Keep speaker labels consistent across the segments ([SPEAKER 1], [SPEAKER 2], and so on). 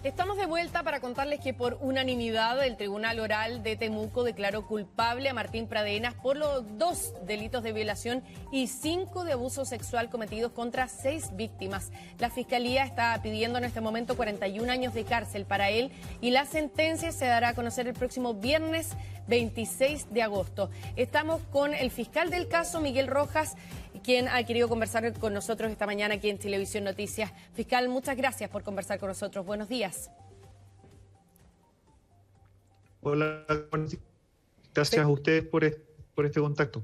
[SPEAKER 1] Estamos de vuelta para contarles que por unanimidad el Tribunal Oral de Temuco declaró culpable a Martín Pradenas por los 2 delitos de violación y 5 de abuso sexual cometidos contra 6 víctimas. La Fiscalía está pidiendo en este momento 41 años de cárcel para él y la sentencia se dará a conocer el próximo viernes 26 de agosto. Estamos con el fiscal del caso, Miguel Rojas, quien ha querido conversar con nosotros esta mañana aquí en Televisión Noticias. Fiscal, muchas gracias por conversar con nosotros. Buenos días.
[SPEAKER 2] Hola, gracias a ustedes por este contacto.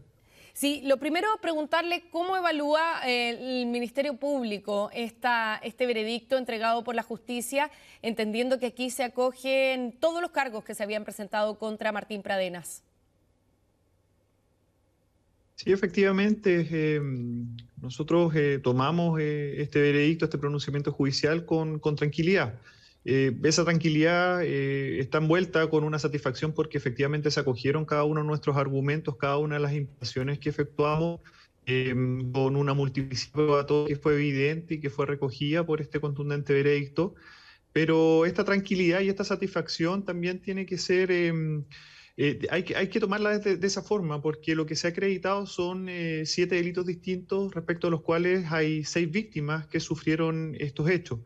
[SPEAKER 1] Sí, lo primero, preguntarle cómo evalúa el Ministerio Público este veredicto entregado por la justicia, entendiendo que aquí se acogen todos los cargos que se habían presentado contra Martín Pradenas.
[SPEAKER 2] Sí, efectivamente, nosotros tomamos este veredicto, este pronunciamiento judicial con tranquilidad. Esa tranquilidad está envuelta con una satisfacción porque efectivamente se acogieron cada uno de nuestros argumentos, cada una de las imputaciones que efectuamos, con una multiplicidad de todo que fue evidente y que fue recogida por este contundente veredicto. Pero esta tranquilidad y esta satisfacción también tiene que ser, hay que tomarla de esa forma, porque lo que se ha acreditado son 7 delitos distintos respecto a los cuales hay 6 víctimas que sufrieron estos hechos.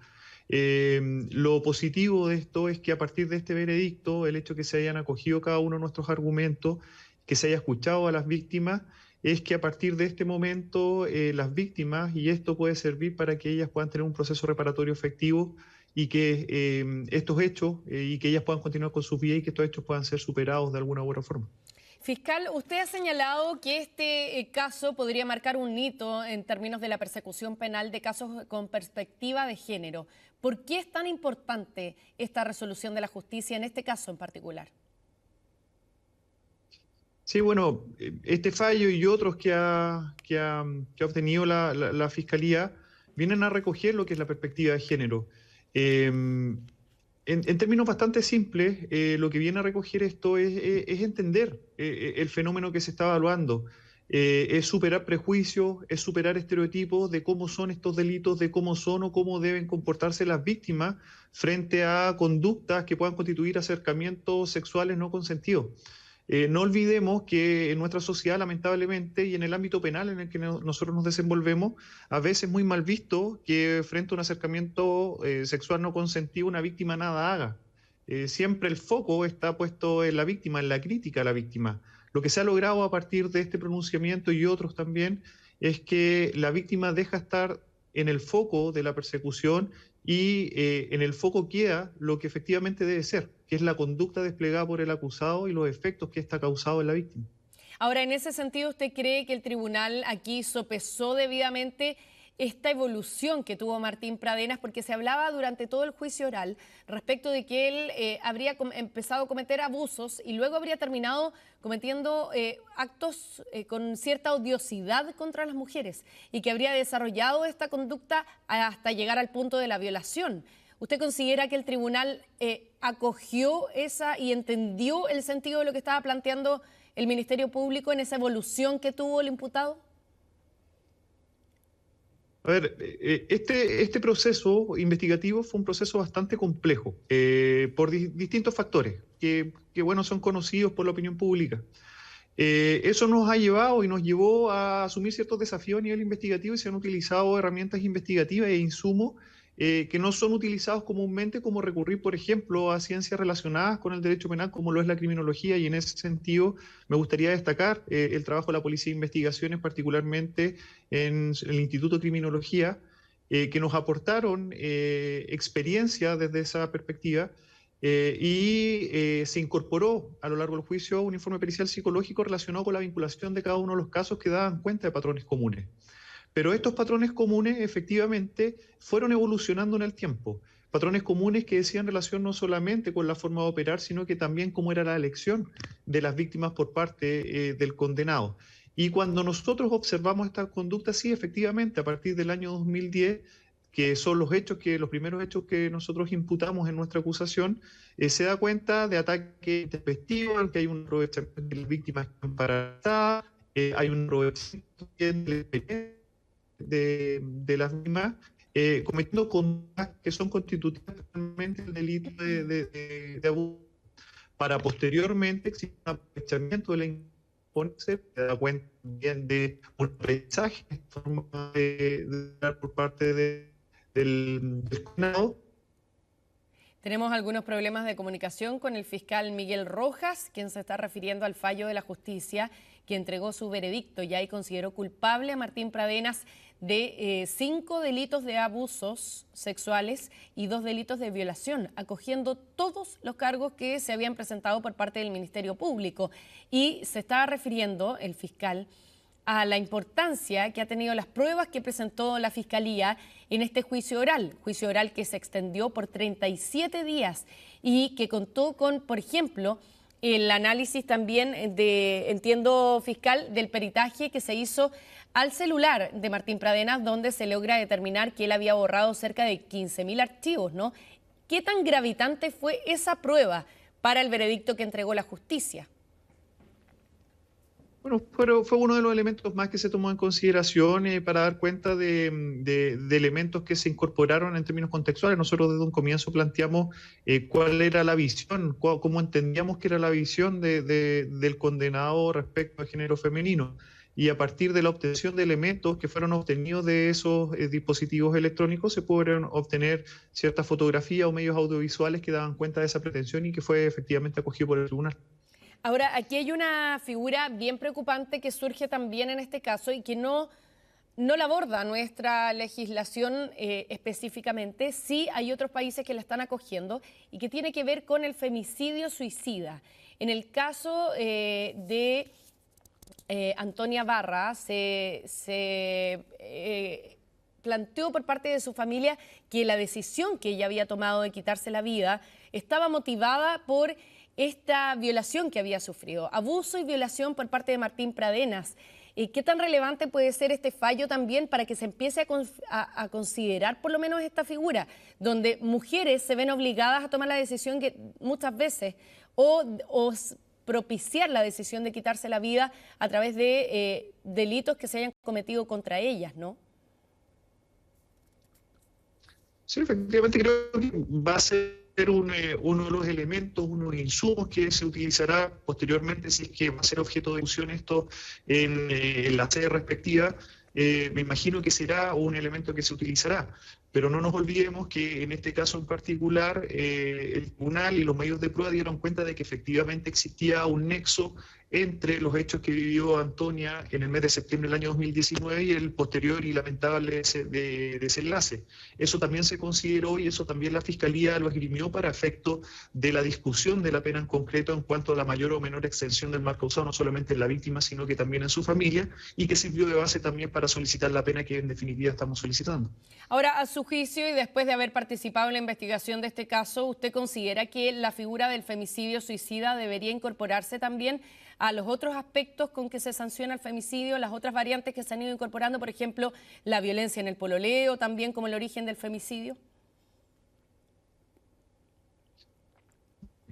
[SPEAKER 2] Lo positivo de esto es que a partir de este veredicto, el hecho que se hayan acogido cada uno de nuestros argumentos, que se haya escuchado a las víctimas, es que a partir de este momento las víctimas, y esto puede servir para que ellas puedan tener un proceso reparatorio efectivo y que estos hechos y que ellas puedan continuar con sus vidas y que estos hechos puedan ser superados de alguna u otra forma.
[SPEAKER 1] Fiscal, usted ha señalado que este caso podría marcar un hito en términos de la persecución penal de casos con perspectiva de género. ¿Por qué es tan importante esta resolución de la justicia en este caso en particular?
[SPEAKER 2] Sí, bueno, este fallo y otros que ha obtenido la Fiscalía vienen a recoger lo que es la perspectiva de género. En términos bastante simples, lo que viene a recoger esto es entender el fenómeno que se está evaluando. Es superar prejuicios, es superar estereotipos de cómo son estos delitos, de cómo son o cómo deben comportarse las víctimas frente a conductas que puedan constituir acercamientos sexuales no consentidos. No olvidemos que en nuestra sociedad, lamentablemente, y en el ámbito penal en el que nosotros nos desenvolvemos, a veces es muy mal visto que frente a un acercamiento sexual no consentido una víctima nada haga. Siempre el foco está puesto en la víctima, en la crítica a la víctima. Lo que se ha logrado a partir de este pronunciamiento y otros también es que la víctima deja estar en el foco de la persecución y en el foco queda lo que efectivamente debe ser, que es la conducta desplegada por el acusado y los efectos que está causado en la víctima.
[SPEAKER 1] Ahora, en ese sentido, ¿usted cree que el tribunal aquí sopesó debidamente esta evolución que tuvo Martín Pradenas? Porque se hablaba durante todo el juicio oral respecto de que él habría empezado a cometer abusos y luego habría terminado cometiendo actos con cierta odiosidad contra las mujeres y que habría desarrollado esta conducta hasta llegar al punto de la violación. ¿Usted considera que el tribunal acogió esa y entendió el sentido de lo que estaba planteando el Ministerio Público en esa evolución que tuvo el imputado?
[SPEAKER 2] A ver, este proceso investigativo fue un proceso bastante complejo por distintos factores que, bueno, son conocidos por la opinión pública. Eso nos ha llevado y nos llevó a asumir ciertos desafíos a nivel investigativo y se han utilizado herramientas investigativas e insumos que no son utilizados comúnmente, como recurrir, por ejemplo, a ciencias relacionadas con el derecho penal, como lo es la criminología, y en ese sentido me gustaría destacar el trabajo de la Policía de Investigaciones, particularmente en el Instituto de Criminología, que nos aportaron experiencia desde esa perspectiva. Se incorporó a lo largo del juicio un informe pericial psicológico relacionado con la vinculación de cada uno de los casos que daban cuenta de patrones comunes. Pero estos patrones comunes efectivamente fueron evolucionando en el tiempo. Patrones comunes que decían relación no solamente con la forma de operar, sino que también cómo era la elección de las víctimas por parte del condenado. Y cuando nosotros observamos esta conducta, sí, efectivamente, a partir del año 2010, que son los primeros hechos que nosotros imputamos en nuestra acusación, se da cuenta de ataque intempestivo, en que hay un aprovechamiento de las víctimas embarazadas, hay un aprovechamiento de las mismas cometiendo conductas que son constitutivas realmente del delito de abuso, para posteriormente existir un aprovechamiento de la imponerse, se da cuenta también de un aprendizaje en forma de dar por parte del condenado.
[SPEAKER 1] Tenemos algunos problemas de comunicación con el fiscal Miguel Rojas, quien se está refiriendo al fallo de la justicia que entregó su veredicto ya y consideró culpable a Martín Pradenas de 5 delitos de abusos sexuales y 2 delitos de violación, acogiendo todos los cargos que se habían presentado por parte del Ministerio Público. Y se está refiriendo el fiscal a la importancia que ha tenido las pruebas que presentó la Fiscalía en este juicio oral que se extendió por 37 días y que contó con, por ejemplo, el análisis también entiendo fiscal, del peritaje que se hizo al celular de Martín Pradenas, donde se logra determinar que él había borrado cerca de 15.000 archivos, ¿no? ¿Qué tan gravitante fue esa prueba para el veredicto que entregó la justicia?
[SPEAKER 2] Bueno, pero fue uno de los elementos más que se tomó en consideración para dar cuenta de elementos que se incorporaron en términos contextuales. Nosotros desde un comienzo planteamos cuál era la visión, cómo entendíamos que era la visión del condenado respecto al género femenino. Y a partir de la obtención de elementos que fueron obtenidos de esos dispositivos electrónicos, se pudieron obtener ciertas fotografías o medios audiovisuales que daban cuenta de esa pretensión y que fue efectivamente acogido por el tribunal.
[SPEAKER 1] Ahora, aquí hay una figura bien preocupante que surge también en este caso y que no la aborda nuestra legislación específicamente. Sí hay otros países que la están acogiendo y que tiene que ver con el femicidio suicida. En el caso de Antonia Barra, se planteó por parte de su familia que la decisión que ella había tomado de quitarse la vida estaba motivada por esta violación que había sufrido, abuso y violación por parte de Martín Pradenas. ¿Qué tan relevante puede ser este fallo también para que se empiece a considerar por lo menos esta figura, donde mujeres se ven obligadas a tomar la decisión que muchas veces o propiciar la decisión de quitarse la vida a través de delitos que se hayan cometido contra ellas, ¿no?
[SPEAKER 2] Sí, efectivamente creo que va a ser uno de los elementos, uno de los insumos que se utilizará posteriormente si es que va a ser objeto de discusión esto en la sede respectiva. Me imagino que será un elemento que se utilizará, pero no nos olvidemos que en este caso en particular el tribunal y los medios de prueba dieron cuenta de que efectivamente existía un nexo entre los hechos que vivió Antonia en el mes de septiembre del año 2019 y el posterior y lamentable desenlace. Eso también se consideró y eso también la Fiscalía lo esgrimió para efecto de la discusión de la pena en concreto en cuanto a la mayor o menor extensión del mal causado, no solamente en la víctima, sino que también en su familia, y que sirvió de base también para solicitar la pena que en definitiva estamos solicitando.
[SPEAKER 1] Ahora, a su juicio y después de haber participado en la investigación de este caso, ¿usted considera que la figura del femicidio suicida debería incorporarse también a los otros aspectos con que se sanciona el femicidio, las otras variantes que se han ido incorporando, por ejemplo, la violencia en el pololeo, también como el origen del femicidio?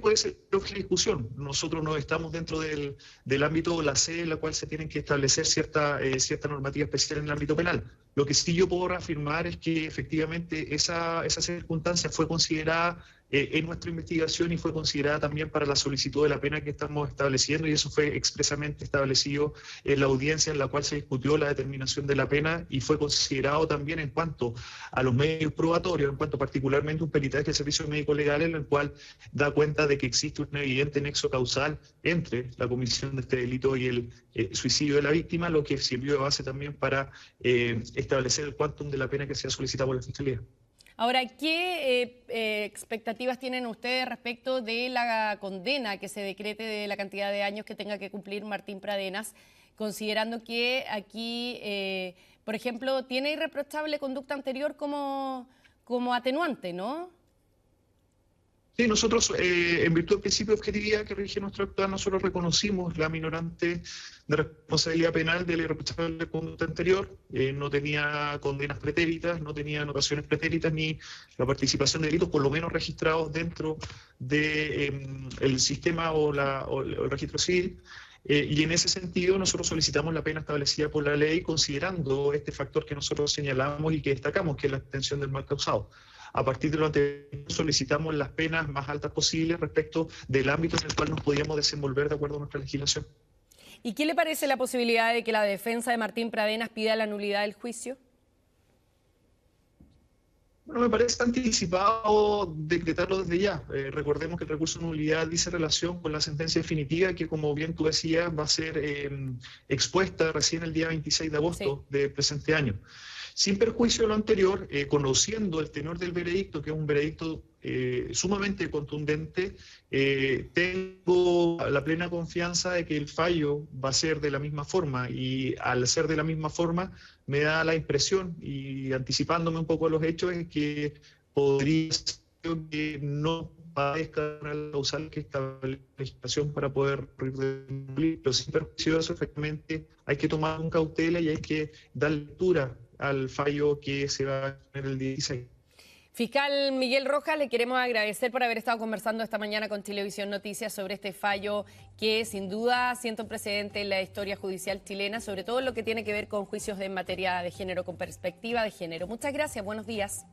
[SPEAKER 2] Puede ser objeto de discusión. Nosotros no estamos dentro del ámbito o la sede en la cual se tienen que establecer cierta normativa especial en el ámbito penal. Lo que sí yo puedo reafirmar es que efectivamente esa circunstancia fue considerada en nuestra investigación y fue considerada también para la solicitud de la pena que estamos estableciendo, y eso fue expresamente establecido en la audiencia en la cual se discutió la determinación de la pena, y fue considerado también en cuanto a los medios probatorios, en cuanto particularmente un peritaje de servicios médicos legales en el cual da cuenta de que existe un evidente nexo causal entre la comisión de este delito y el suicidio de la víctima, lo que sirvió de base también para establecer el quantum de la pena que se ha solicitado por la Fiscalía.
[SPEAKER 1] Ahora, ¿qué expectativas tienen ustedes respecto de la condena que se decrete de la cantidad de años que tenga que cumplir Martín Pradenas, considerando que aquí, por ejemplo, tiene irreprochable conducta anterior como atenuante, ¿no?
[SPEAKER 2] Sí, nosotros, en virtud del principio de objetividad que rige nuestro actual, nosotros reconocimos la minorante de responsabilidad penal de la irreprochable conducta anterior. No tenía condenas pretéritas, no tenía anotaciones pretéritas, ni la participación de delitos, por lo menos registrados dentro del sistema o el registro civil. Y en ese sentido nosotros solicitamos la pena establecida por la ley considerando este factor que nosotros señalamos y que destacamos, que es la extensión del mal causado. A partir de lo anterior solicitamos las penas más altas posibles respecto del ámbito en el cual nos podíamos desenvolver de acuerdo a nuestra legislación.
[SPEAKER 1] ¿Y qué le parece la posibilidad de que la defensa de Martín Pradenas pida la nulidad del juicio?
[SPEAKER 2] Bueno, me parece anticipado decretarlo desde ya. Recordemos que el recurso de nulidad dice relación con la sentencia definitiva que, como bien tú decías, va a ser expuesta recién el día 26 de agosto del presente año. Sin perjuicio de lo anterior, conociendo el tenor del veredicto, que es un veredicto sumamente contundente, tengo la plena confianza de que el fallo va a ser de la misma forma, y al ser de la misma forma me da la impresión, y anticipándome un poco a los hechos, es que podría ser que no padezca la causal que establece la legislación para poder cumplir, pero sin perjuicio de eso, efectivamente hay que tomar con cautela y hay que dar lectura al fallo que se va a tener el 16.
[SPEAKER 1] Fiscal Miguel Rojas, le queremos agradecer por haber estado conversando esta mañana con Chilevisión Noticias sobre este fallo que sin duda sienta un precedente en la historia judicial chilena, sobre todo en lo que tiene que ver con juicios en materia de género, con perspectiva de género. Muchas gracias, buenos días.